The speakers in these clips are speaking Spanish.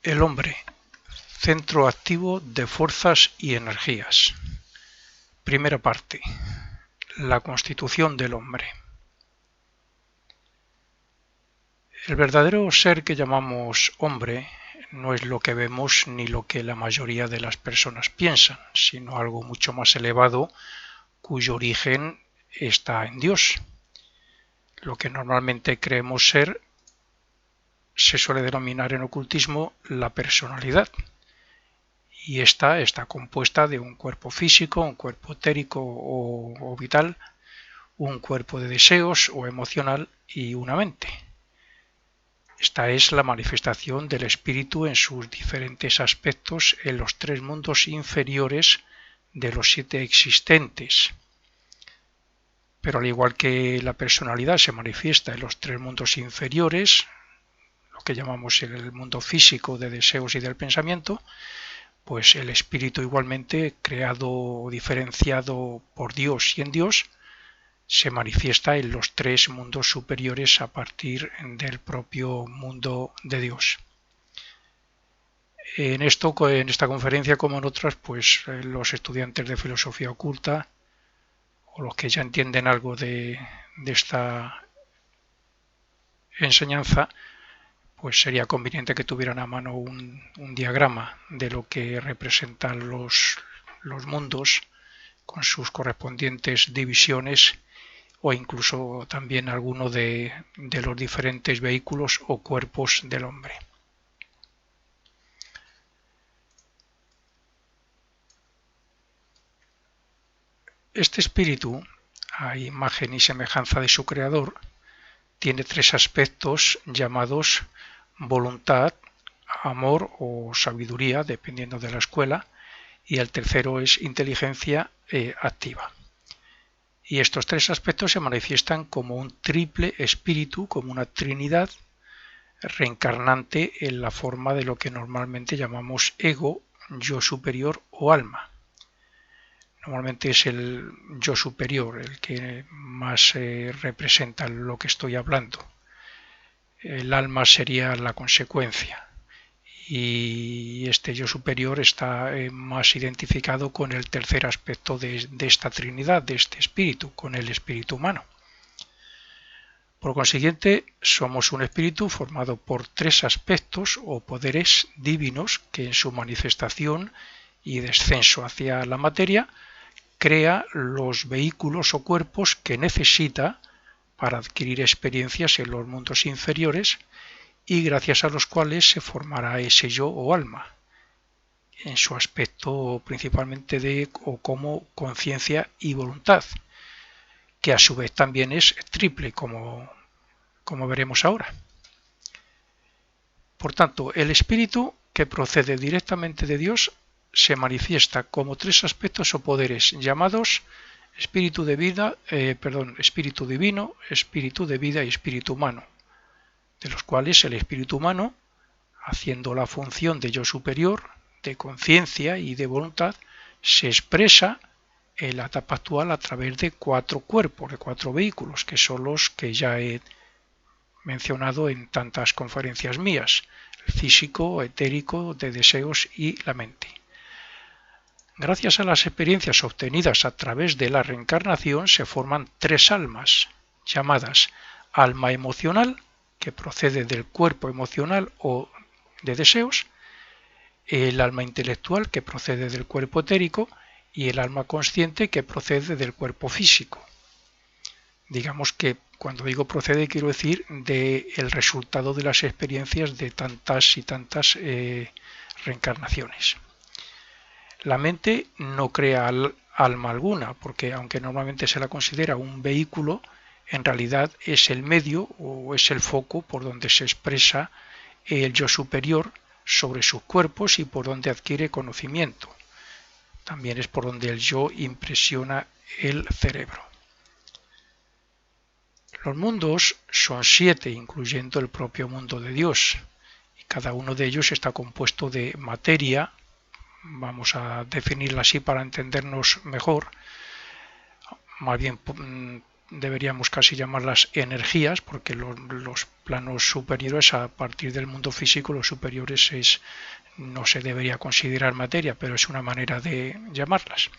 El hombre, centro activo de fuerzas y energías. Primera parte. La constitución del hombre. El verdadero ser que llamamos hombre no es lo que vemos ni lo que la mayoría de las personas piensan, sino algo mucho más elevado cuyo origen está en Dios. Lo que normalmente creemos ser se suele denominar en ocultismo la personalidad. Y esta está compuesta de un cuerpo físico, un cuerpo etérico o vital, un cuerpo de deseos o emocional y una mente. Esta es la manifestación del espíritu en sus diferentes aspectos en los tres mundos inferiores de los 7 existentes. Pero al igual que la personalidad se manifiesta en los tres mundos inferiores, lo que llamamos el mundo físico de deseos y del pensamiento, pues el espíritu igualmente, creado o diferenciado por Dios y en Dios, se manifiesta en los tres mundos superiores a partir del propio mundo de Dios. En esta conferencia, como en otras, pues los estudiantes de filosofía oculta o los que ya entienden algo de esta enseñanza, pues sería conveniente que tuvieran a mano un diagrama de lo que representan los mundos con sus correspondientes divisiones o incluso también alguno de los diferentes vehículos o cuerpos del hombre. Este espíritu, a imagen y semejanza de su creador, tiene 3 aspectos llamados voluntad, amor o sabiduría, dependiendo de la escuela, y el tercero es inteligencia activa. Y estos 3 aspectos se manifiestan como un triple espíritu, como una trinidad reencarnante en la forma de lo que normalmente llamamos ego, yo superior o alma. Normalmente es el yo superior el que más representa lo que estoy hablando. El alma sería la consecuencia y este yo superior está más identificado con el tercer aspecto de esta trinidad, de este espíritu, con el espíritu humano. Por consiguiente, somos un espíritu formado por 3 aspectos o poderes divinos que en su manifestación y descenso hacia la materia crea los vehículos o cuerpos que necesita para adquirir experiencias en los mundos inferiores y gracias a los cuales se formará ese yo o alma, en su aspecto principalmente de o como conciencia y voluntad, que a su vez también es triple, como veremos ahora. Por tanto, el espíritu que procede directamente de Dios se manifiesta como 3 aspectos o poderes llamados espíritu de vida, espíritu divino, espíritu de vida y espíritu humano, de los cuales el espíritu humano, haciendo la función de yo superior, de conciencia y de voluntad, se expresa en la etapa actual a través de 4 cuerpos, de 4 vehículos, que son los que ya he mencionado en tantas conferencias mías: el físico, etérico, de deseos y la mente. Gracias a las experiencias obtenidas a través de la reencarnación se forman 3 almas, llamadas alma emocional, que procede del cuerpo emocional o de deseos, el alma intelectual, que procede del cuerpo etérico, y el alma consciente, que procede del cuerpo físico. Digamos que cuando digo procede quiero decir del resultado de las experiencias de tantas y tantas reencarnaciones. La mente no crea alma alguna, porque aunque normalmente se la considera un vehículo, en realidad es el medio o es el foco por donde se expresa el yo superior sobre sus cuerpos y por donde adquiere conocimiento. También es por donde el yo impresiona el cerebro. Los mundos son 7, incluyendo el propio mundo de Dios, y cada uno de ellos está compuesto de materia. Vamos a definirla así para entendernos mejor. Más bien deberíamos casi llamarlas energías, porque los planos superiores, a partir del mundo físico, los superiores no se debería considerar materia, pero es una manera de llamarlas.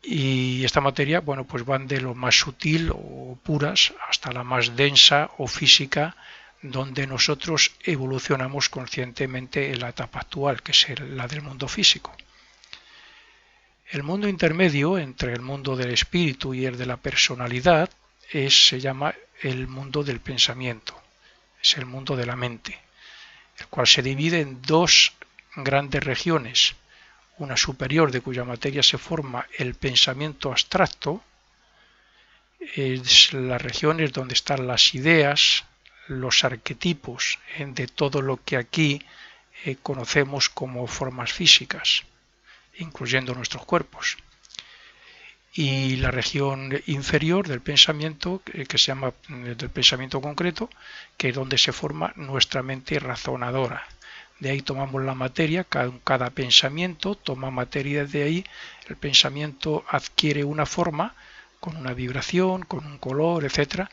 Y esta materia, bueno, pues van de lo más sutil o puras hasta la más densa o física, donde nosotros evolucionamos conscientemente en la etapa actual, que es la del mundo físico. El mundo intermedio entre el mundo del espíritu y el de la personalidad se llama el mundo del pensamiento, es el mundo de la mente, el cual se divide en dos grandes regiones, una superior de cuya materia se forma el pensamiento abstracto, es las regiones donde están las ideas, los arquetipos de todo lo que aquí conocemos como formas físicas, incluyendo nuestros cuerpos. Y la región inferior del pensamiento, que se llama del pensamiento concreto, que es donde se forma nuestra mente razonadora. De ahí tomamos la materia, cada pensamiento toma materia de ahí, el pensamiento adquiere una forma, con una vibración, con un color, etc.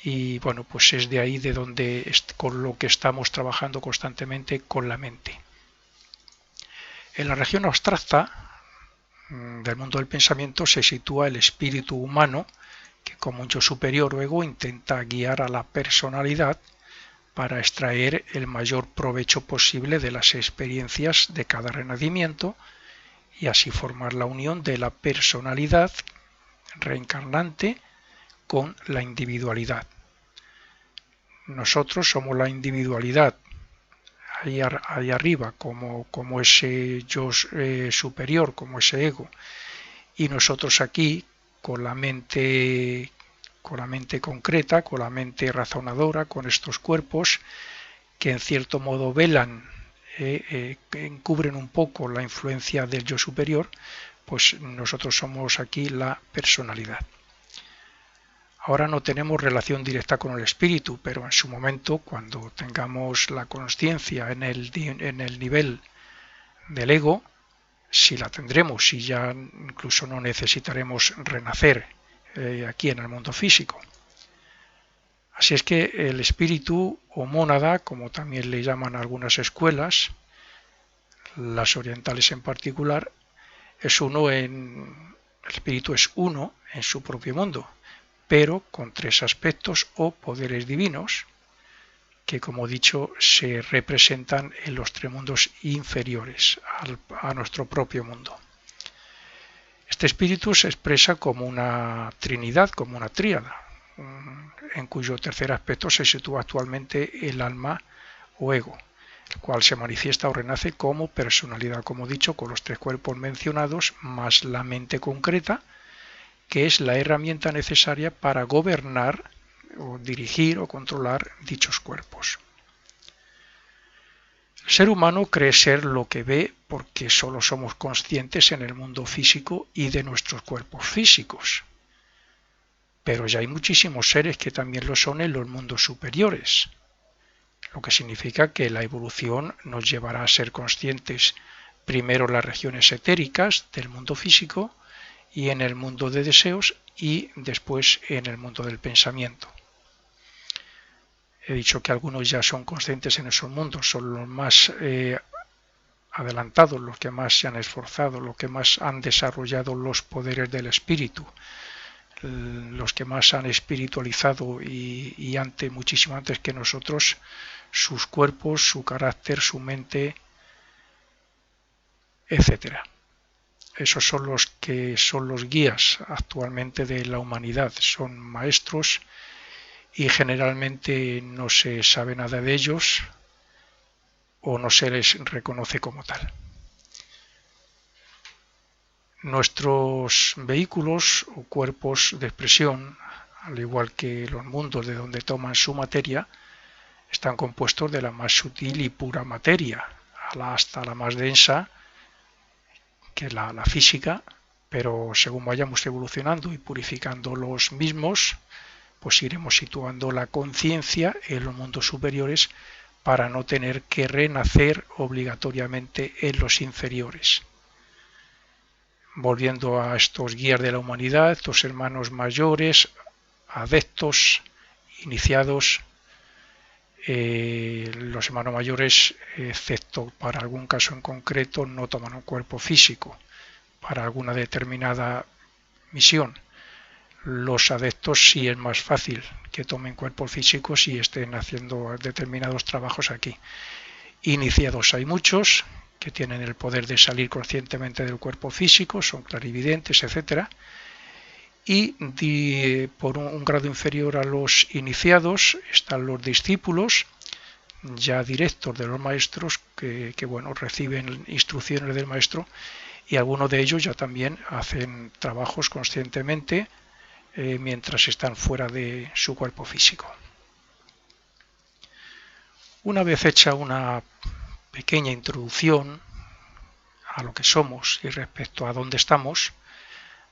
Y bueno, pues es de ahí de donde, con lo que estamos trabajando constantemente con la mente. En la región abstracta del mundo del pensamiento se sitúa el espíritu humano, que como un yo superior o ego intenta guiar a la personalidad para extraer el mayor provecho posible de las experiencias de cada renacimiento y así formar la unión de la personalidad reencarnante con la individualidad. Nosotros somos la individualidad ahí arriba, como ese yo superior, como ese ego, y nosotros aquí con la mente concreta, con la mente razonadora, con estos cuerpos que en cierto modo velan, encubren un poco la influencia del yo superior, pues nosotros somos aquí la personalidad. Ahora no tenemos relación directa con el espíritu, pero en su momento, cuando tengamos la consciencia en el nivel del ego, sí la tendremos y ya incluso no necesitaremos renacer aquí en el mundo físico. Así es que el espíritu o mónada, como también le llaman algunas escuelas, las orientales en particular, el espíritu es uno en su propio mundo, pero con tres aspectos o poderes divinos que, como he dicho, se representan en los tres mundos inferiores a nuestro propio mundo. Este espíritu se expresa como una trinidad, como una tríada, en cuyo tercer aspecto se sitúa actualmente el alma o ego, el cual se manifiesta o renace como personalidad, como he dicho, con los tres cuerpos mencionados, más la mente concreta, que es la herramienta necesaria para gobernar o dirigir o controlar dichos cuerpos. El ser humano cree ser lo que ve porque solo somos conscientes en el mundo físico y de nuestros cuerpos físicos. Pero ya hay muchísimos seres que también lo son en los mundos superiores, lo que significa que la evolución nos llevará a ser conscientes primero en las regiones etéricas del mundo físico y en el mundo de deseos y después en el mundo del pensamiento. He dicho que algunos ya son conscientes en esos mundos, son los más adelantados, los que más se han esforzado, los que más han desarrollado los poderes del espíritu, los que más han espiritualizado y muchísimo antes que nosotros, sus cuerpos, su carácter, su mente, etc. Esos son los que son los guías actualmente de la humanidad, son maestros y generalmente no se sabe nada de ellos o no se les reconoce como tal. Nuestros vehículos o cuerpos de expresión, al igual que los mundos de donde toman su materia, están compuestos de la más sutil y pura materia, hasta la más densa, que es la física, pero según vayamos evolucionando y purificando los mismos, pues iremos situando la conciencia en los mundos superiores para no tener que renacer obligatoriamente en los inferiores. volviendo a estos guías de la humanidad, estos hermanos mayores, adeptos, iniciados, los hermanos mayores, excepto para algún caso en concreto, no toman un cuerpo físico para alguna determinada misión. Los adeptos sí es más fácil que tomen cuerpos físicos y estén haciendo determinados trabajos aquí. Iniciados hay muchos que tienen el poder de salir conscientemente del cuerpo físico, son clarividentes, etc. Y por un grado inferior a los iniciados están los discípulos, ya directos de los maestros, que bueno, reciben instrucciones del maestro, y algunos de ellos ya también hacen trabajos conscientemente mientras están fuera de su cuerpo físico. Una vez hecha una pequeña introducción a lo que somos y respecto a dónde estamos,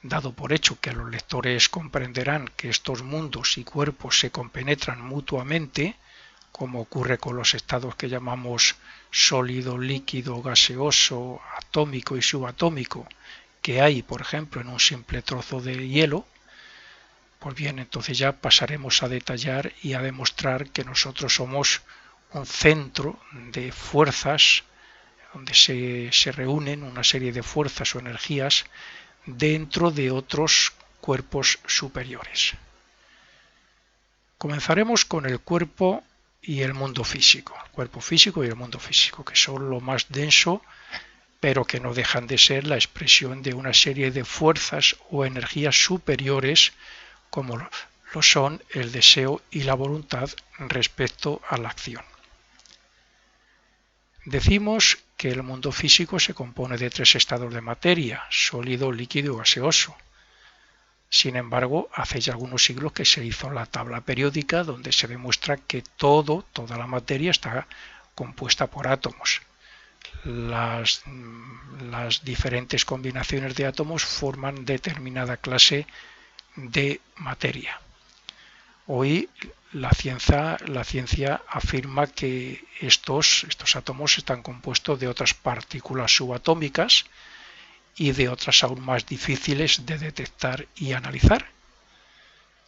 dado por hecho que los lectores comprenderán que estos mundos y cuerpos se compenetran mutuamente, como ocurre con los estados que llamamos sólido, líquido, gaseoso, atómico y subatómico, que hay, por ejemplo, en un simple trozo de hielo, pues bien, entonces ya pasaremos a detallar y a demostrar que nosotros somos un centro de fuerzas donde se reúnen una serie de fuerzas o energías dentro de otros cuerpos superiores. Comenzaremos con el cuerpo y el mundo físico, el cuerpo físico y el mundo físico, que son lo más denso, pero que no dejan de ser la expresión de una serie de fuerzas o energías superiores, como lo son el deseo y la voluntad respecto a la acción. Decimos que el mundo físico se compone de 3 estados de materia, sólido, líquido y gaseoso. Sin embargo, hace ya algunos siglos que se hizo la tabla periódica donde se demuestra que toda la materia está compuesta por átomos. Las diferentes combinaciones de átomos forman determinada clase de materia. Hoy la ciencia afirma que estos átomos están compuestos de otras partículas subatómicas y de otras aún más difíciles de detectar y analizar.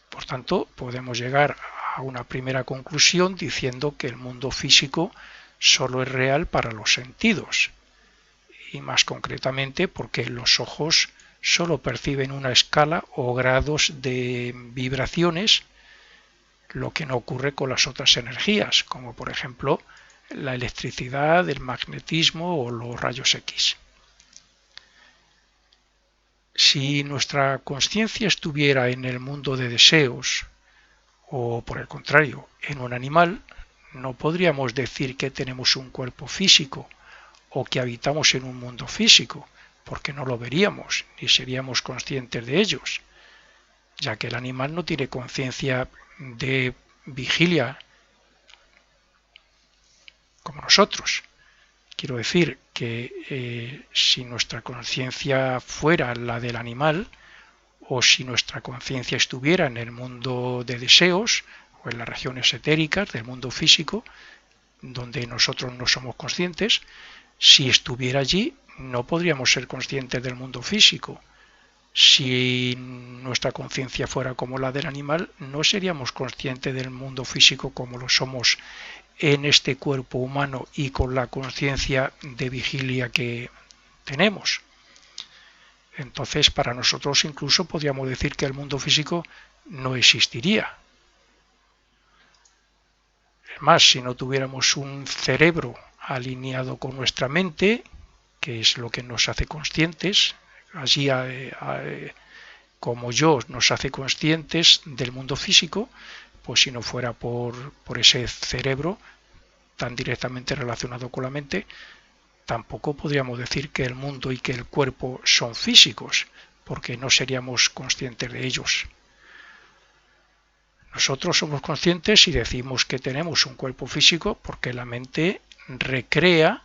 Por tanto, podemos llegar a una primera conclusión diciendo que el mundo físico solo es real para los sentidos, y más concretamente porque los ojos solo perciben una escala o grados de vibraciones, lo que no ocurre con las otras energías, como por ejemplo la electricidad, el magnetismo o los rayos X. Si nuestra conciencia estuviera en el mundo de deseos, o por el contrario, en un animal, no podríamos decir que tenemos un cuerpo físico o que habitamos en un mundo físico, porque no lo veríamos ni seríamos conscientes de ellos, ya que el animal no tiene conciencia de vigilia como nosotros. Quiero decir que si nuestra conciencia fuera la del animal, o si nuestra conciencia estuviera en el mundo de deseos o en las regiones etéricas del mundo físico, donde nosotros no somos conscientes, si estuviera allí no podríamos ser conscientes del mundo físico. Si nuestra conciencia fuera como la del animal, no seríamos conscientes del mundo físico como lo somos en este cuerpo humano y con la conciencia de vigilia que tenemos. Entonces, para nosotros incluso podríamos decir que el mundo físico no existiría. Es más, si no tuviéramos un cerebro alineado con nuestra mente, que es lo que nos hace conscientes, así como yo nos hace conscientes del mundo físico, pues si no fuera por ese cerebro tan directamente relacionado con la mente, tampoco podríamos decir que el mundo y que el cuerpo son físicos, porque no seríamos conscientes de ellos. Nosotros somos conscientes y decimos que tenemos un cuerpo físico porque la mente recrea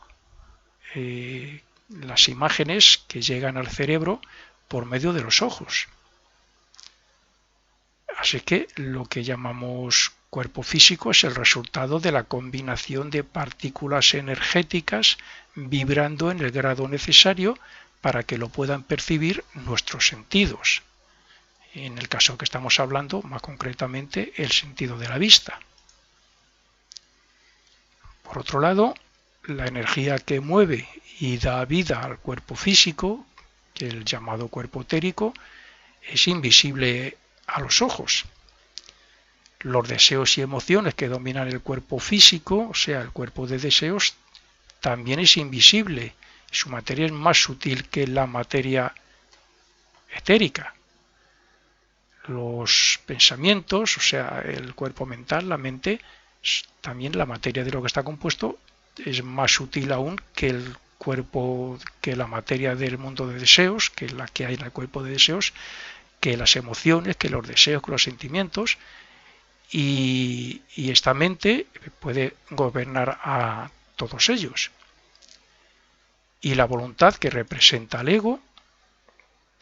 las imágenes que llegan al cerebro por medio de los ojos. Así que lo que llamamos cuerpo físico es el resultado de la combinación de partículas energéticas vibrando en el grado necesario para que lo puedan percibir nuestros sentidos. En el caso que estamos hablando, más concretamente, el sentido de la vista. Por otro lado, la energía que mueve y da vida al cuerpo físico, que es el llamado cuerpo etérico, es invisible a los ojos. Los deseos y emociones que dominan el cuerpo físico, o sea, el cuerpo de deseos, también es invisible. Su materia es más sutil que la materia etérica. Los pensamientos, o sea, el cuerpo mental, la mente, también la materia de lo que está compuesto es más sutil aún que el cuerpo, que la materia del mundo de deseos, que es la que hay en el cuerpo de deseos, que las emociones, que los deseos, que los sentimientos. Y esta mente puede gobernar a todos ellos. Y la voluntad que representa al ego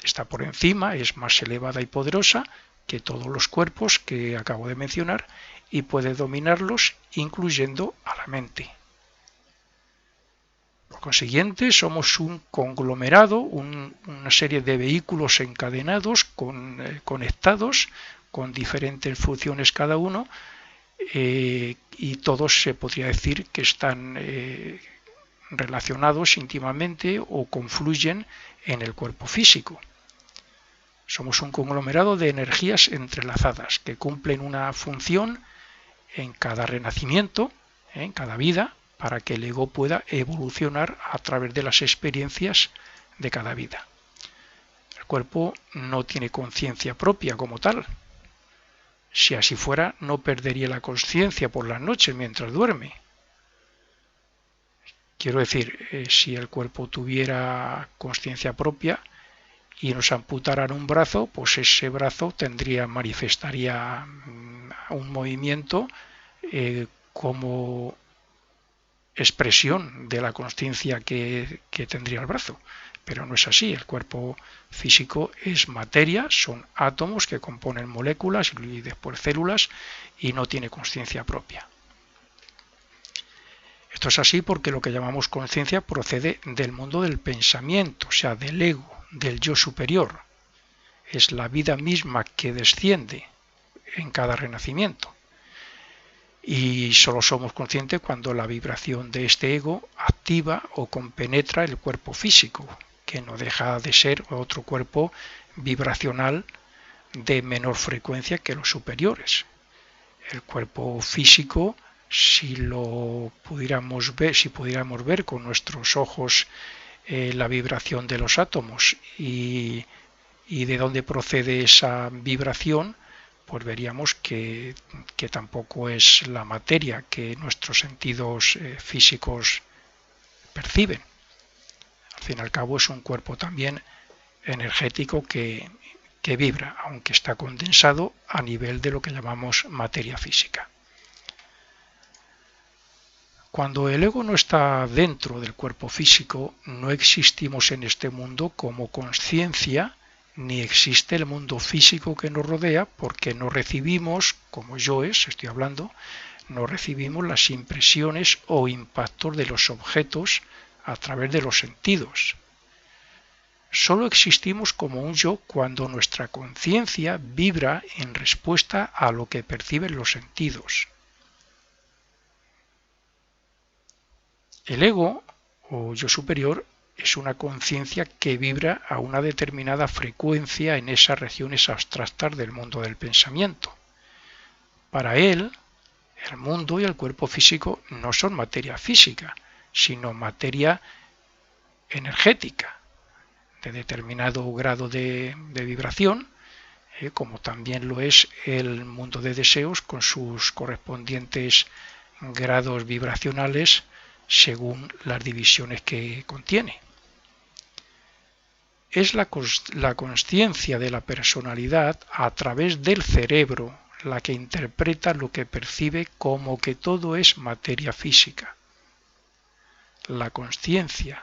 está por encima, es más elevada y poderosa que todos los cuerpos que acabo de mencionar y puede dominarlos, incluyendo a la mente. Por consiguiente, somos un conglomerado, una serie de vehículos encadenados, conectados, con diferentes funciones cada uno, y todos se podría decir que están relacionados íntimamente o confluyen en el cuerpo físico. Somos un conglomerado de energías entrelazadas que cumplen una función en cada renacimiento, en cada vida, para que el ego pueda evolucionar a través de las experiencias de cada vida. El cuerpo no tiene conciencia propia como tal. Si así fuera, no perdería la conciencia por las noches mientras duerme. Quiero decir, si el cuerpo tuviera conciencia propia y nos amputaran un brazo, pues ese brazo manifestaría un movimiento como expresión de la conciencia que tendría el brazo. Pero no es así, el cuerpo físico es materia, son átomos que componen moléculas y después células y no tiene conciencia propia. Esto es así porque lo que llamamos conciencia procede del mundo del pensamiento, o sea, del ego, del yo superior. Es la vida misma que desciende en cada renacimiento. Y solo somos conscientes cuando la vibración de este ego activa o compenetra el cuerpo físico, que no deja de ser otro cuerpo vibracional de menor frecuencia que los superiores. El cuerpo físico, si pudiéramos ver con nuestros ojos la vibración de los átomos y de dónde procede esa vibración, pues veríamos que tampoco es la materia que nuestros sentidos físicos perciben. Al fin y al cabo es un cuerpo también energético que vibra, aunque está condensado a nivel de lo que llamamos materia física. Cuando el ego no está dentro del cuerpo físico, no existimos en este mundo como conciencia, ni existe el mundo físico que nos rodea, porque no recibimos, como yoes, estoy hablando, no recibimos las impresiones o impactos de los objetos a través de los sentidos. Solo existimos como un yo cuando nuestra conciencia vibra en respuesta a lo que perciben los sentidos. El ego, o yo superior, es una conciencia que vibra a una determinada frecuencia en esas regiones abstractas del mundo del pensamiento. Para él, el mundo y el cuerpo físico no son materia física, sino materia energética, de determinado grado de vibración, como también lo es el mundo de deseos con sus correspondientes grados vibracionales según las divisiones que contiene. Es la consciencia de la personalidad a través del cerebro la que interpreta lo que percibe como que todo es materia física. La consciencia,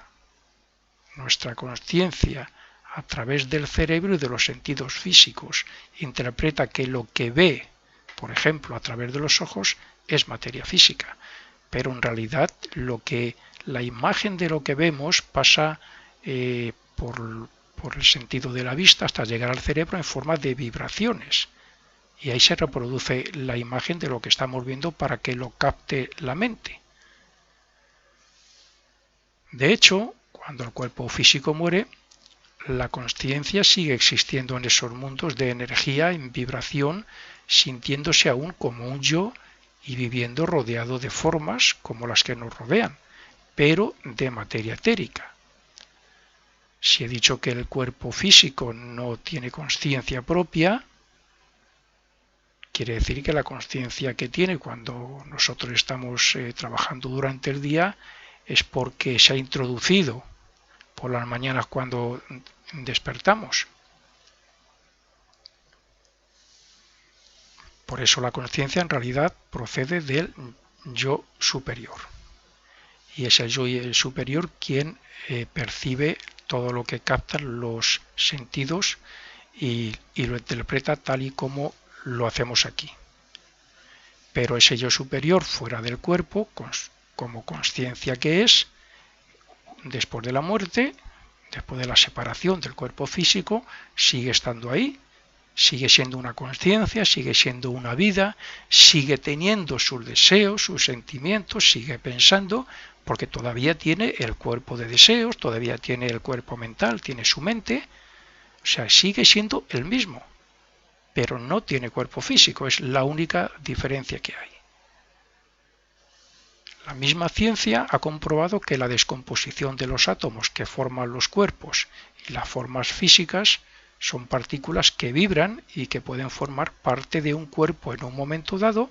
nuestra consciencia a través del cerebro y de los sentidos físicos, interpreta que lo que ve, por ejemplo, a través de los ojos, es materia física. Pero en realidad la imagen de lo que vemos pasa por el sentido de la vista hasta llegar al cerebro en forma de vibraciones. Y ahí se reproduce la imagen de lo que estamos viendo para que lo capte la mente. De hecho, cuando el cuerpo físico muere, la consciencia sigue existiendo en esos mundos de energía, en vibración, sintiéndose aún como un yo y viviendo rodeado de formas como las que nos rodean, pero de materia etérica. Si he dicho que el cuerpo físico no tiene consciencia propia, quiere decir que la consciencia que tiene cuando nosotros estamos trabajando durante el día es porque se ha introducido por las mañanas cuando despertamos. Por eso la conciencia en realidad procede del yo superior. Y es el yo superior quien percibe todo lo que captan los sentidos y lo interpreta tal y como lo hacemos aquí. Pero ese yo superior fuera del cuerpo, como consciencia que es, después de la muerte, después de la separación del cuerpo físico, sigue estando ahí, sigue siendo una consciencia, sigue siendo una vida, sigue teniendo sus deseos, sus sentimientos, sigue pensando, porque todavía tiene el cuerpo de deseos, todavía tiene el cuerpo mental, tiene su mente, o sea, sigue siendo el mismo, pero no tiene cuerpo físico, es la única diferencia que hay. La misma ciencia ha comprobado que la descomposición de los átomos que forman los cuerpos y las formas físicas son partículas que vibran y que pueden formar parte de un cuerpo en un momento dado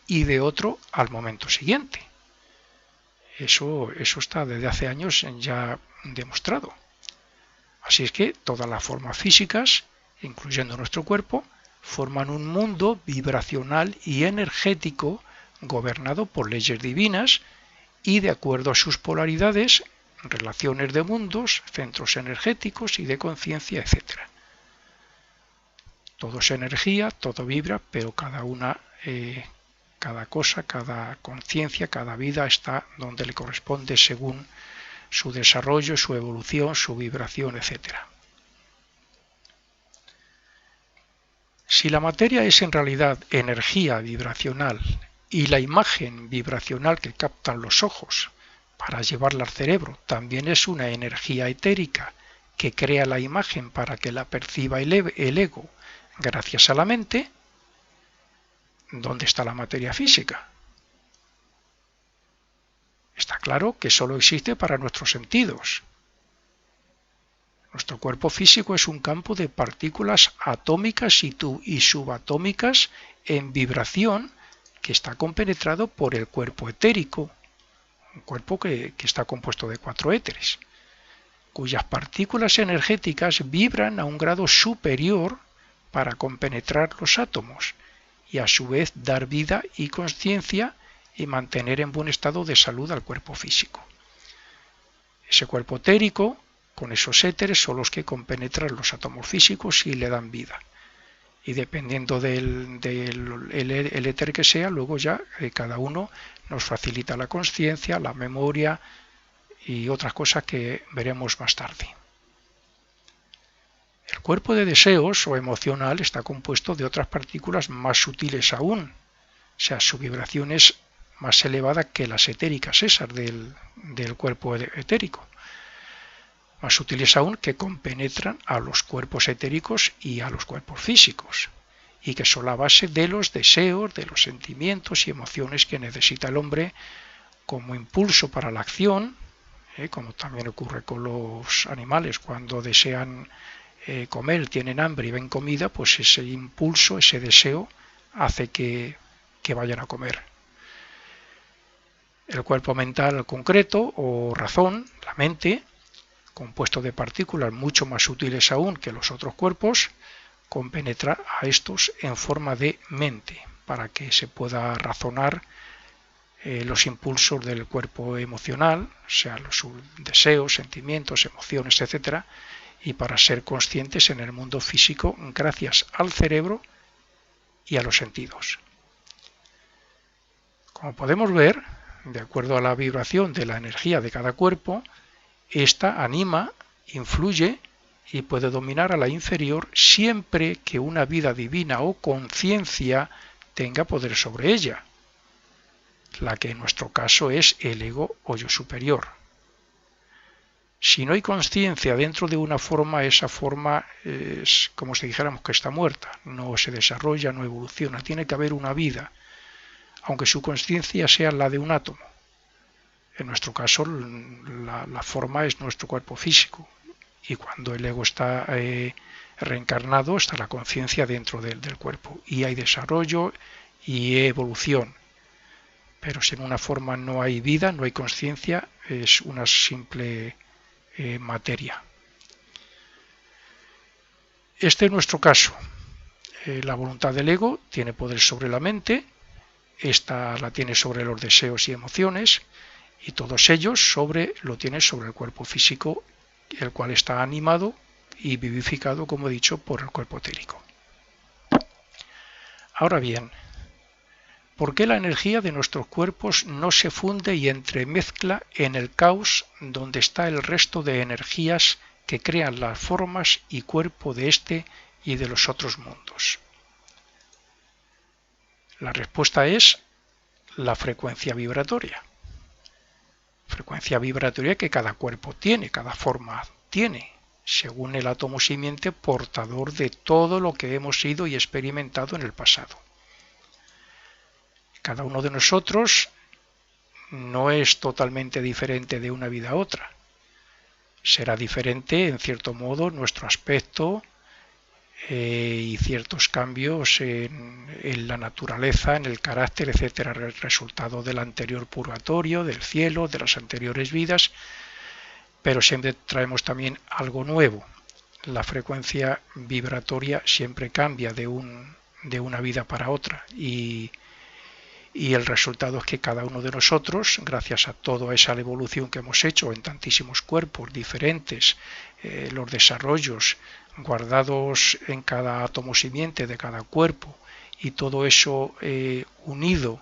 y de otro al momento siguiente. Eso está desde hace años ya demostrado. Así es que todas las formas físicas, incluyendo nuestro cuerpo, forman un mundo vibracional y energético gobernado por leyes divinas y de acuerdo a sus polaridades, relaciones de mundos, centros energéticos y de conciencia, etc. Todo es energía, todo vibra, pero cada cosa, cada conciencia, cada vida está donde le corresponde según su desarrollo, su evolución, su vibración, etc. Si la materia es en realidad energía vibracional y la imagen vibracional que captan los ojos para llevarla al cerebro también es una energía etérica que crea la imagen para que la perciba el ego gracias a la mente, ¿dónde está la materia física? Está claro que solo existe para nuestros sentidos. Nuestro cuerpo físico es un campo de partículas atómicas y subatómicas en vibración que está compenetrado por el cuerpo etérico, un cuerpo que está compuesto de 4 éteres, cuyas partículas energéticas vibran a un grado superior para compenetrar los átomos y a su vez dar vida y consciencia y mantener en buen estado de salud al cuerpo físico. Ese cuerpo etérico, con esos éteres, son los que compenetran los átomos físicos y le dan vida. Y dependiendo del éter que sea, luego ya cada uno nos facilita la consciencia, la memoria y otras cosas que veremos más tarde. El cuerpo de deseos o emocional está compuesto de otras partículas más sutiles aún, o sea, su vibración es más elevada que las etéricas, esas del cuerpo etérico, más sutiles aún, que compenetran a los cuerpos etéricos y a los cuerpos físicos, y que son la base de los deseos, de los sentimientos y emociones que necesita el hombre como impulso para la acción, como también ocurre con los animales cuando desean comer, tienen hambre y ven comida, pues ese impulso, ese deseo hace que vayan a comer. El cuerpo mental concreto o razón, la mente, compuesto de partículas mucho más sutiles aún que los otros cuerpos, compenetra a estos en forma de mente para que se pueda razonar los impulsos del cuerpo emocional, o sea, los deseos, sentimientos, emociones, etc., y para ser conscientes en el mundo físico gracias al cerebro y a los sentidos. Como podemos ver, de acuerdo a la vibración de la energía de cada cuerpo, esta anima influye y puede dominar a la inferior siempre que una vida divina o conciencia tenga poder sobre ella, la que en nuestro caso es el ego o yo superior. Si no hay conciencia dentro de una forma, esa forma es como si dijéramos que está muerta, no se desarrolla, no evoluciona, tiene que haber una vida, aunque su conciencia sea la de un átomo. En nuestro caso, la forma es nuestro cuerpo físico, y cuando el ego está reencarnado, está la conciencia dentro del cuerpo, y hay desarrollo y evolución. Pero si en una forma no hay vida, no hay conciencia, es una simple materia. Este es nuestro caso. La voluntad del ego tiene poder sobre la mente, esta la tiene sobre los deseos y emociones, y todos ellos lo tienen sobre el cuerpo físico, el cual está animado y vivificado, como he dicho, por el cuerpo etérico. Ahora bien, ¿por qué la energía de nuestros cuerpos no se funde y entremezcla en el caos donde está el resto de energías que crean las formas y cuerpo de este y de los otros mundos? La respuesta es la frecuencia vibratoria. Frecuencia vibratoria que cada cuerpo tiene, cada forma tiene, según el átomo simiente portador de todo lo que hemos sido y experimentado en el pasado. Cada uno de nosotros no es totalmente diferente de una vida a otra. Será diferente, en cierto modo, nuestro aspecto y ciertos cambios en la naturaleza, en el carácter, etcétera, el resultado del anterior purgatorio, del cielo, de las anteriores vidas, pero siempre traemos también algo nuevo. La frecuencia vibratoria siempre cambia de una vida para otra y el resultado es que cada uno de nosotros, gracias a toda esa evolución que hemos hecho en tantísimos cuerpos diferentes, los desarrollos guardados en cada átomo simiente de cada cuerpo y todo eso unido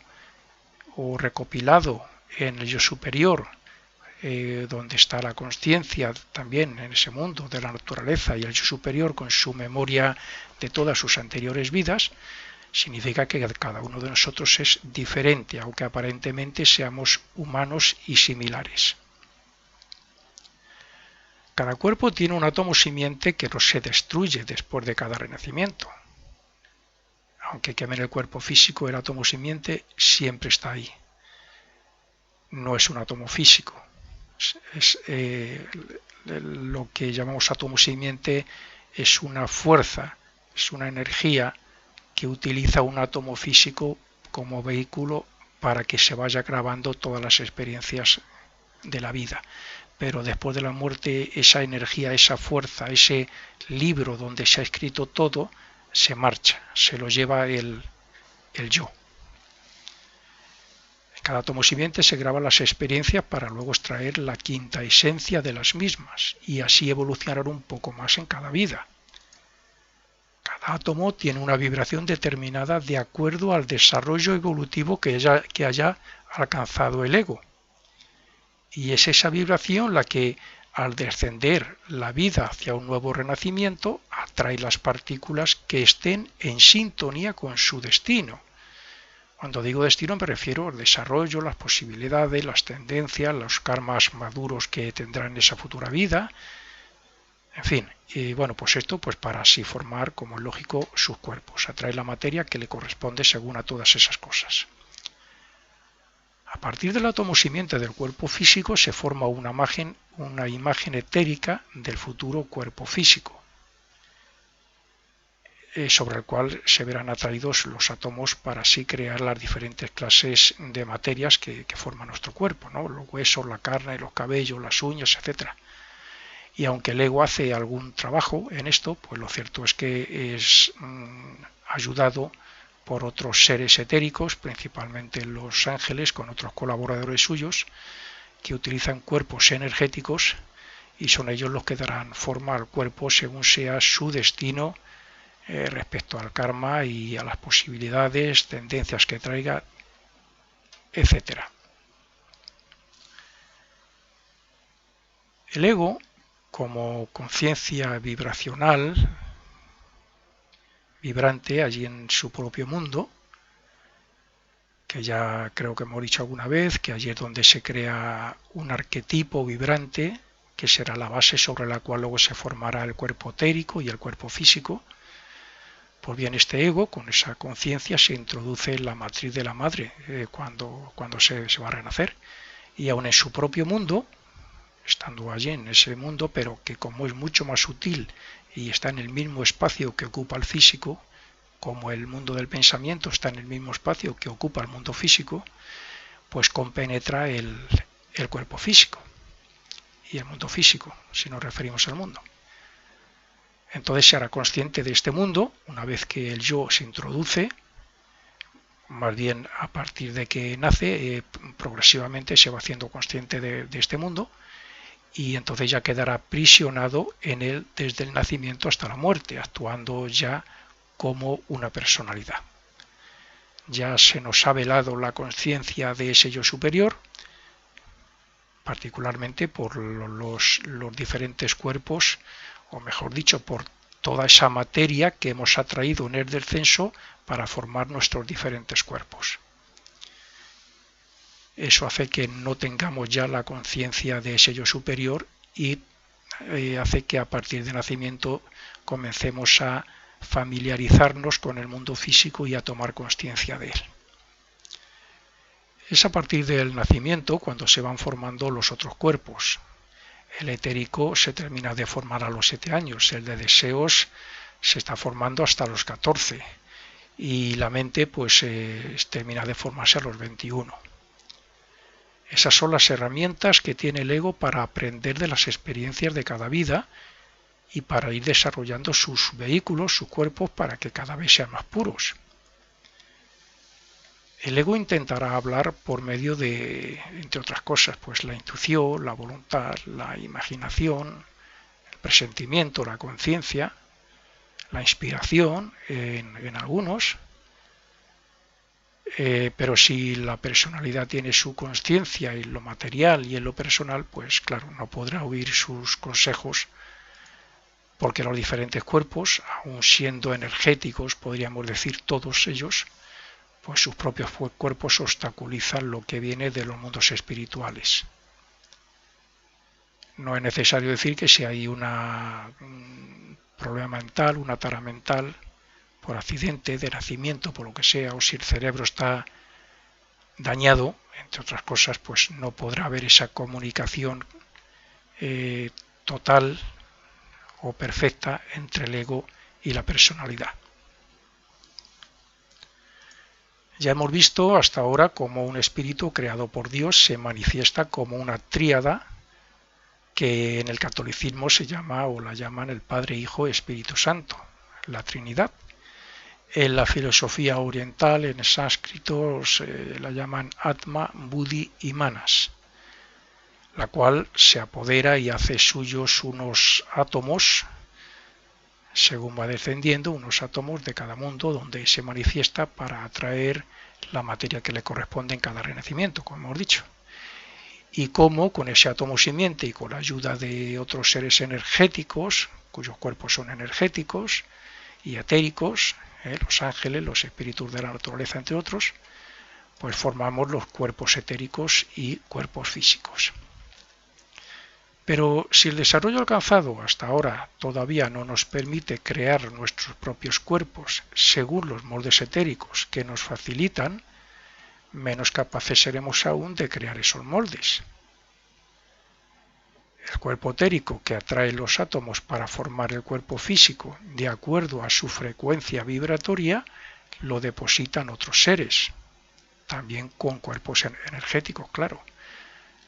o recopilado en el yo superior, donde está la conciencia también en ese mundo de la naturaleza y el yo superior con su memoria de todas sus anteriores vidas, significa que cada uno de nosotros es diferente, aunque aparentemente seamos humanos y similares. Cada cuerpo tiene un átomo simiente que no se destruye después de cada renacimiento. Aunque quemen el cuerpo físico, el átomo simiente siempre está ahí. No es un átomo físico. Lo que llamamos átomo simiente es una fuerza, es una energía que utiliza un átomo físico como vehículo para que se vaya grabando todas las experiencias de la vida. Pero después de la muerte, esa energía, esa fuerza, ese libro donde se ha escrito todo, se marcha, se lo lleva el yo. En cada átomo simiente se graban las experiencias para luego extraer la quinta esencia de las mismas y así evolucionar un poco más en cada vida. Cada átomo tiene una vibración determinada de acuerdo al desarrollo evolutivo que haya alcanzado el ego. Y es esa vibración la que, al descender la vida hacia un nuevo renacimiento, atrae las partículas que estén en sintonía con su destino. Cuando digo destino me refiero al desarrollo, las posibilidades, las tendencias, los karmas maduros que tendrán esa futura vida. En fin, y bueno, pues esto pues para así formar, como es lógico, sus cuerpos. Atrae la materia que le corresponde según a todas esas cosas. A partir del átomo simiente del cuerpo físico se forma una imagen etérica del futuro cuerpo físico, sobre el cual se verán atraídos los átomos para así crear las diferentes clases de materias que forman nuestro cuerpo, ¿no? Los huesos, la carne, los cabellos, las uñas, etc. Y aunque el ego hace algún trabajo en esto, pues lo cierto es que es ayudado por otros seres etéricos, principalmente los ángeles, con otros colaboradores suyos, que utilizan cuerpos energéticos y son ellos los que darán forma al cuerpo según sea su destino respecto al karma y a las posibilidades, tendencias que traiga, etc. El ego, como conciencia vibracional, vibrante allí en su propio mundo, que ya creo que hemos dicho alguna vez, que allí es donde se crea un arquetipo vibrante, que será la base sobre la cual luego se formará el cuerpo etérico y el cuerpo físico. Pues bien, este ego, con esa conciencia, se introduce en la matriz de la madre cuando se va a renacer. Y aún en su propio mundo, estando allí en ese mundo, pero que como es mucho más sutil y está en el mismo espacio que ocupa el físico, como el mundo del pensamiento está en el mismo espacio que ocupa el mundo físico, pues compenetra el cuerpo físico y el mundo físico, si nos referimos al mundo. Entonces se hará consciente de este mundo una vez que el yo se introduce, más bien a partir de que nace, progresivamente se va haciendo consciente de este mundo, y entonces ya quedará prisionado en él desde el nacimiento hasta la muerte, actuando ya como una personalidad. Ya se nos ha velado la conciencia de ese yo superior, particularmente por los diferentes cuerpos, o mejor dicho, por toda esa materia que hemos atraído en el descenso para formar nuestros diferentes cuerpos. Eso hace que no tengamos ya la conciencia de ese yo superior y hace que a partir del nacimiento comencemos a familiarizarnos con el mundo físico y a tomar conciencia de él. Es a partir del nacimiento cuando se van formando los otros cuerpos. El etérico se termina de formar a los 7 años, el de deseos se está formando hasta los 14 y la mente pues termina de formarse a los 21. Esas son las herramientas que tiene el ego para aprender de las experiencias de cada vida y para ir desarrollando sus vehículos, sus cuerpos, para que cada vez sean más puros. El ego intentará hablar por medio de, entre otras cosas, pues la intuición, la voluntad, la imaginación, el presentimiento, la conciencia, la inspiración en algunos. Pero si la personalidad tiene su conciencia en lo material y en lo personal, pues claro, no podrá oír sus consejos, porque los diferentes cuerpos, aun siendo energéticos, podríamos decir todos ellos, pues sus propios cuerpos obstaculizan lo que viene de los mundos espirituales. No es necesario decir que si hay un problema mental, una tara mental, por accidente, de nacimiento, por lo que sea, o si el cerebro está dañado, entre otras cosas, pues no podrá haber esa comunicación total o perfecta entre el ego y la personalidad. Ya hemos visto hasta ahora cómo un espíritu creado por Dios se manifiesta como una tríada que en el catolicismo se llama o la llaman el Padre, Hijo y Espíritu Santo, la Trinidad. En la filosofía oriental, en el sánscrito, se la llaman Atma, Buddhi y Manas, la cual se apodera y hace suyos unos átomos, según va descendiendo, unos átomos de cada mundo donde se manifiesta para atraer la materia que le corresponde en cada renacimiento, como hemos dicho. Y cómo con ese átomo simiente y con la ayuda de otros seres energéticos, cuyos cuerpos son energéticos y etéricos, los ángeles, los espíritus de la naturaleza, entre otros, pues formamos los cuerpos etéricos y cuerpos físicos. Pero si el desarrollo alcanzado hasta ahora todavía no nos permite crear nuestros propios cuerpos según los moldes etéricos que nos facilitan, menos capaces seremos aún de crear esos moldes. El cuerpo etérico que atrae los átomos para formar el cuerpo físico de acuerdo a su frecuencia vibratoria lo depositan otros seres, también con cuerpos energéticos, claro.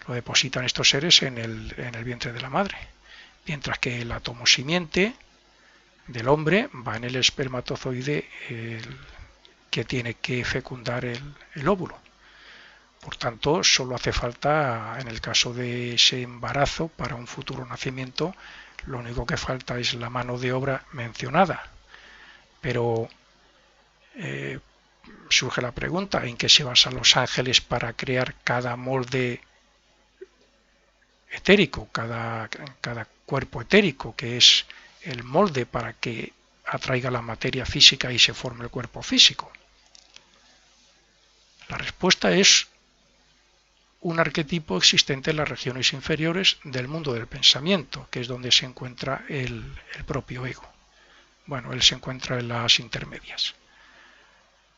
Lo depositan estos seres en el vientre de la madre, mientras que el átomo simiente del hombre va en el espermatozoide que tiene que fecundar el óvulo. Por tanto, solo hace falta, en el caso de ese embarazo para un futuro nacimiento, lo único que falta es la mano de obra mencionada. Pero surge la pregunta, ¿en qué se basan los ángeles para crear cada molde etérico, cada cuerpo etérico, que es el molde para que atraiga la materia física y se forme el cuerpo físico. La respuesta es un arquetipo existente en las regiones inferiores del mundo del pensamiento, que es donde se encuentra el propio ego. Bueno, él se encuentra en las intermedias.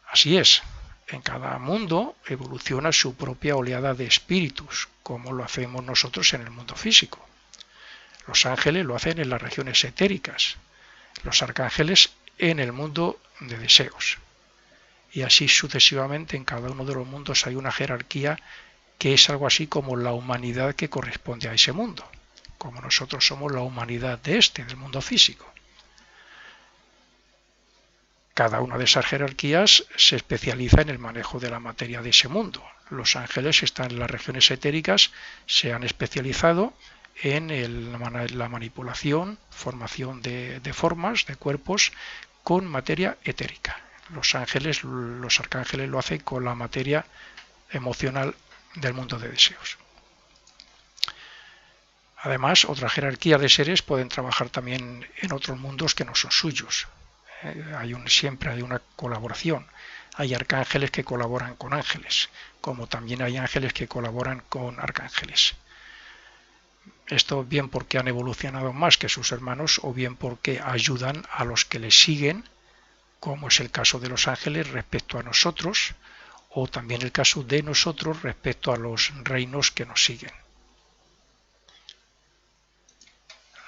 Así es, en cada mundo evoluciona su propia oleada de espíritus, como lo hacemos nosotros en el mundo físico. Los ángeles lo hacen en las regiones etéricas, los arcángeles en el mundo de deseos. Y así sucesivamente en cada uno de los mundos hay una jerarquía que es algo así como la humanidad que corresponde a ese mundo, como nosotros somos la humanidad del mundo físico. Cada una de esas jerarquías se especializa en el manejo de la materia de ese mundo. Los ángeles están en las regiones etéricas, se han especializado en la manipulación, formación de formas, de cuerpos, con materia etérica. Los ángeles, los arcángeles lo hacen con la materia emocional del mundo de deseos. Además, otra jerarquía de seres pueden trabajar también en otros mundos que no son suyos. Siempre hay una colaboración. Hay arcángeles que colaboran con ángeles, como también hay ángeles que colaboran con arcángeles. Esto bien porque han evolucionado más que sus hermanos o bien porque ayudan a los que les siguen, como es el caso de los ángeles respecto a nosotros, o también el caso de nosotros respecto a los reinos que nos siguen.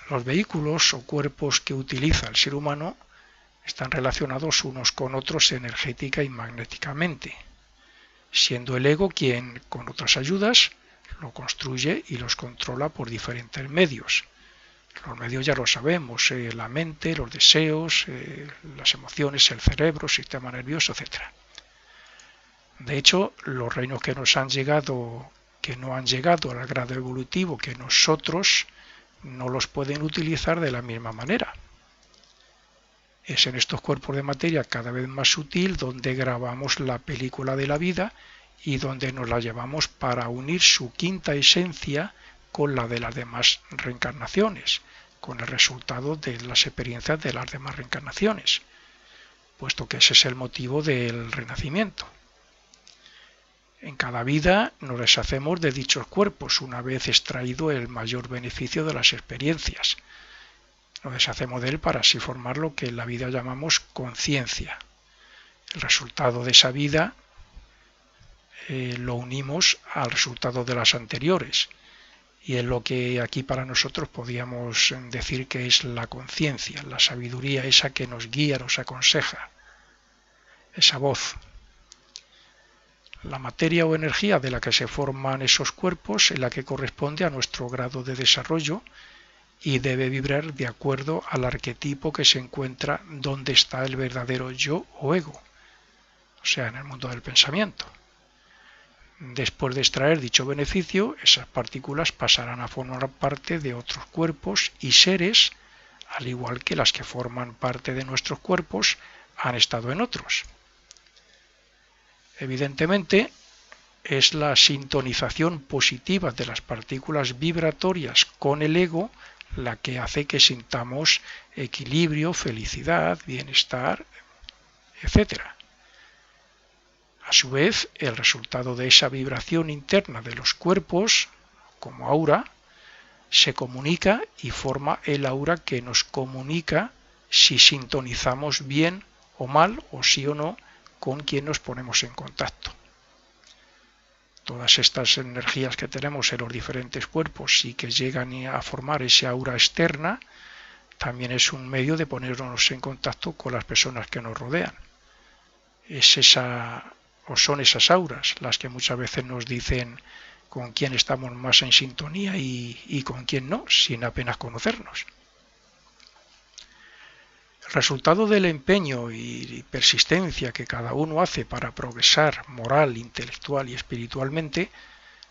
Los vehículos o cuerpos que utiliza el ser humano están relacionados unos con otros energética y magnéticamente, siendo el ego quien, con otras ayudas, lo construye y los controla por diferentes medios. Los medios ya lo sabemos, la mente, los deseos, las emociones, el cerebro, el sistema nervioso, etc. De hecho, los reinos que nos han llegado, que no han llegado al grado evolutivo que nosotros, no los pueden utilizar de la misma manera. Es en estos cuerpos de materia cada vez más sutil donde grabamos la película de la vida y donde nos la llevamos para unir su quinta esencia con la de las demás reencarnaciones, con el resultado de las experiencias de las demás reencarnaciones, puesto que ese es el motivo del renacimiento. En cada vida nos deshacemos de dichos cuerpos una vez extraído el mayor beneficio de las experiencias. Nos deshacemos de él para así formar lo que en la vida llamamos conciencia. El resultado de esa vida lo unimos al resultado de las anteriores y es lo que aquí para nosotros podríamos decir que es la conciencia, la sabiduría esa que nos guía, nos aconseja, esa voz. La materia o energía de la que se forman esos cuerpos es la que corresponde a nuestro grado de desarrollo y debe vibrar de acuerdo al arquetipo que se encuentra donde está el verdadero yo o ego, o sea, en el mundo del pensamiento. Después de extraer dicho beneficio, esas partículas pasarán a formar parte de otros cuerpos y seres, al igual que las que forman parte de nuestros cuerpos han estado en otros. Evidentemente, es la sintonización positiva de las partículas vibratorias con el ego la que hace que sintamos equilibrio, felicidad, bienestar, etc. A su vez, el resultado de esa vibración interna de los cuerpos, como aura, se comunica y forma el aura que nos comunica si sintonizamos bien o mal, o sí o no, con quien nos ponemos en contacto. Todas estas energías que tenemos en los diferentes cuerpos y que llegan a formar esa aura externa, también es un medio de ponernos en contacto con las personas que nos rodean. Son esas auras las que muchas veces nos dicen con quién estamos más en sintonía y con quién no, sin apenas conocernos. El resultado del empeño y persistencia que cada uno hace para progresar moral, intelectual y espiritualmente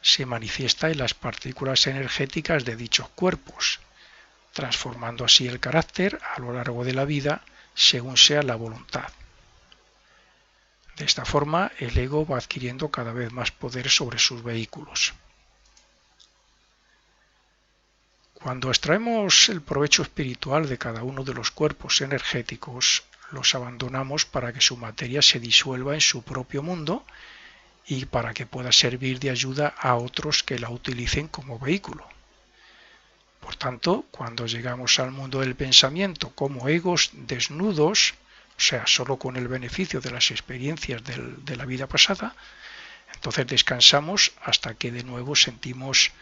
se manifiesta en las partículas energéticas de dichos cuerpos, transformando así el carácter a lo largo de la vida según sea la voluntad. De esta forma, el ego va adquiriendo cada vez más poder sobre sus vehículos. Cuando extraemos el provecho espiritual de cada uno de los cuerpos energéticos, los abandonamos para que su materia se disuelva en su propio mundo y para que pueda servir de ayuda a otros que la utilicen como vehículo. Por tanto, cuando llegamos al mundo del pensamiento como egos desnudos, o sea, solo con el beneficio de las experiencias de la vida pasada, entonces descansamos hasta que de nuevo sentimos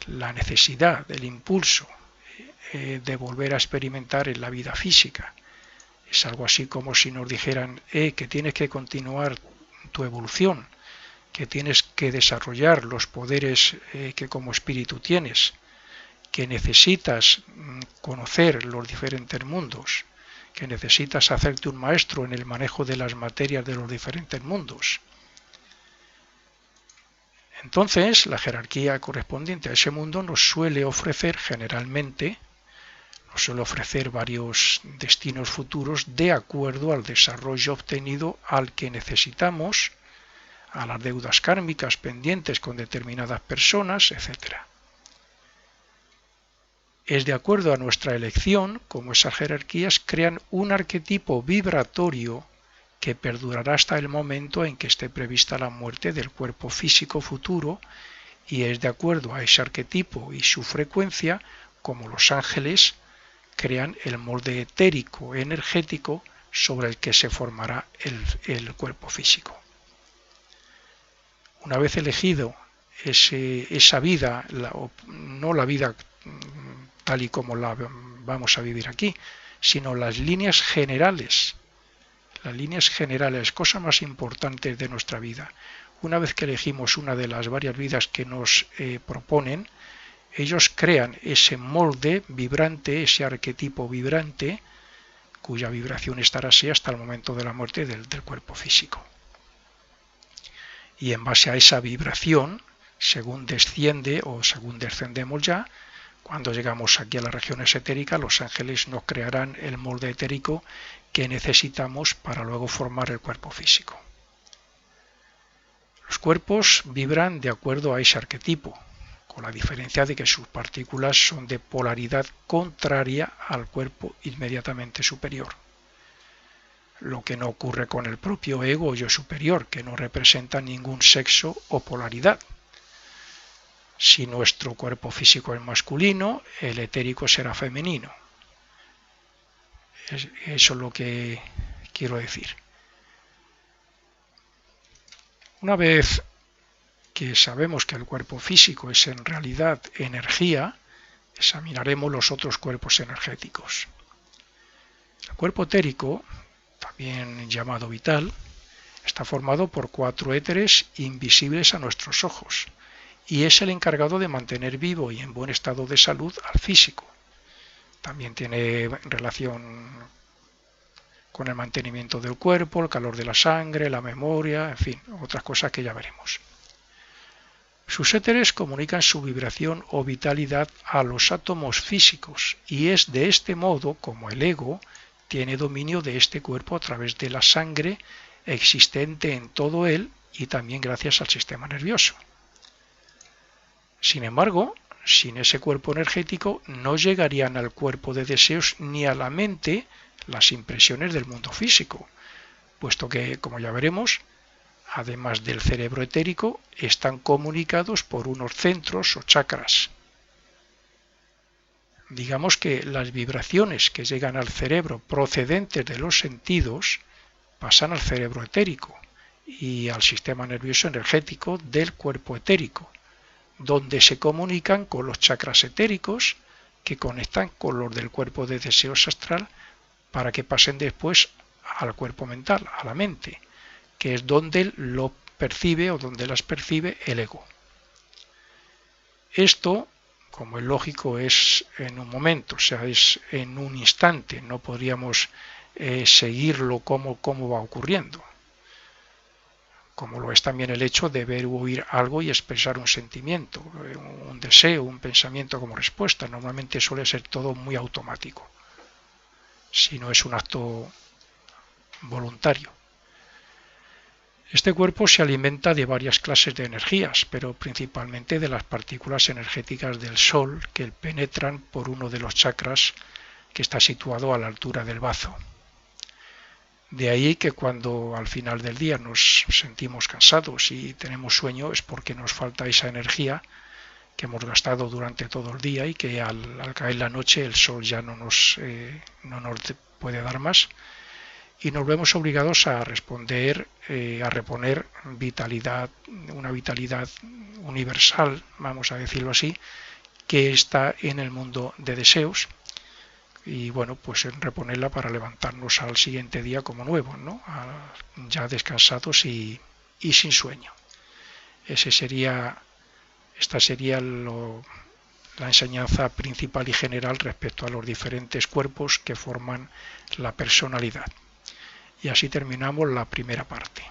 la necesidad, el impulso de volver a experimentar en la vida física. Es algo así como si nos dijeran que tienes que continuar tu evolución, que tienes que desarrollar los poderes que como espíritu tienes, que necesitas conocer los diferentes mundos, que necesitas hacerte un maestro en el manejo de las materias de los diferentes mundos. Entonces, la jerarquía correspondiente a ese mundo nos suele ofrecer generalmente, varios destinos futuros de acuerdo al desarrollo obtenido al que necesitamos, a las deudas kármicas pendientes con determinadas personas, etc. Es de acuerdo a nuestra elección como esas jerarquías crean un arquetipo vibratorio que perdurará hasta el momento en que esté prevista la muerte del cuerpo físico futuro, y es de acuerdo a ese arquetipo y su frecuencia como los ángeles crean el molde etérico energético sobre el que se formará el cuerpo físico. Una vez elegido esa vida, no la vida tal y como la vamos a vivir aquí, sino las líneas generales, cosas más importantes de nuestra vida. Una vez que elegimos una de las varias vidas que nos proponen, ellos crean ese molde vibrante, ese arquetipo vibrante, cuya vibración estará así hasta el momento de la muerte del cuerpo físico. Y en base a esa vibración, según desciende o según descendemos ya, cuando llegamos aquí a las regiones etéricas, los ángeles nos crearán el molde etérico que necesitamos para luego formar el cuerpo físico. Los cuerpos vibran de acuerdo a ese arquetipo, con la diferencia de que sus partículas son de polaridad contraria al cuerpo inmediatamente superior. Lo que no ocurre con el propio ego o yo superior, que no representa ningún sexo o polaridad. Si nuestro cuerpo físico es masculino, el etérico será femenino. Eso es lo que quiero decir. Una vez que sabemos que el cuerpo físico es en realidad energía, examinaremos los otros cuerpos energéticos. El cuerpo etérico, también llamado vital, está formado por 4 éteres invisibles a nuestros ojos y es el encargado de mantener vivo y en buen estado de salud al físico. También tiene relación con el mantenimiento del cuerpo, el calor de la sangre, la memoria, en fin, otras cosas que ya veremos. Sus éteres comunican su vibración o vitalidad a los átomos físicos y es de este modo como el ego tiene dominio de este cuerpo a través de la sangre existente en todo él y también gracias al sistema nervioso. Sin embargo, sin ese cuerpo energético no llegarían al cuerpo de deseos ni a la mente las impresiones del mundo físico, puesto que, como ya veremos, además del cerebro etérico, están comunicados por unos centros o chakras. Digamos que las vibraciones que llegan al cerebro procedentes de los sentidos pasan al cerebro etérico y al sistema nervioso energético del cuerpo etérico, donde se comunican con los chakras etéricos que conectan con los del cuerpo de deseos astral para que pasen después al cuerpo mental, a la mente, que es donde lo percibe o donde las percibe el ego. Esto, como es lógico, es en un momento, o sea, es en un instante, no podríamos seguirlo como va ocurriendo. Como lo es también el hecho de ver o oír algo y expresar un sentimiento, un deseo, un pensamiento como respuesta. Normalmente suele ser todo muy automático, si no es un acto voluntario. Este cuerpo se alimenta de varias clases de energías, pero principalmente de las partículas energéticas del Sol que penetran por uno de los chakras que está situado a la altura del bazo. De ahí que cuando al final del día nos sentimos cansados y tenemos sueño es porque nos falta esa energía que hemos gastado durante todo el día y que al caer la noche el sol ya no nos puede dar más y nos vemos obligados a responder, a reponer vitalidad, una vitalidad universal, vamos a decirlo así, que está en el mundo de deseos y bueno, pues reponerla para levantarnos al siguiente día como nuevos, ¿no? Ya descansados y sin sueño. Esta sería la enseñanza principal y general respecto a los diferentes cuerpos que forman la personalidad. Y así terminamos la primera parte.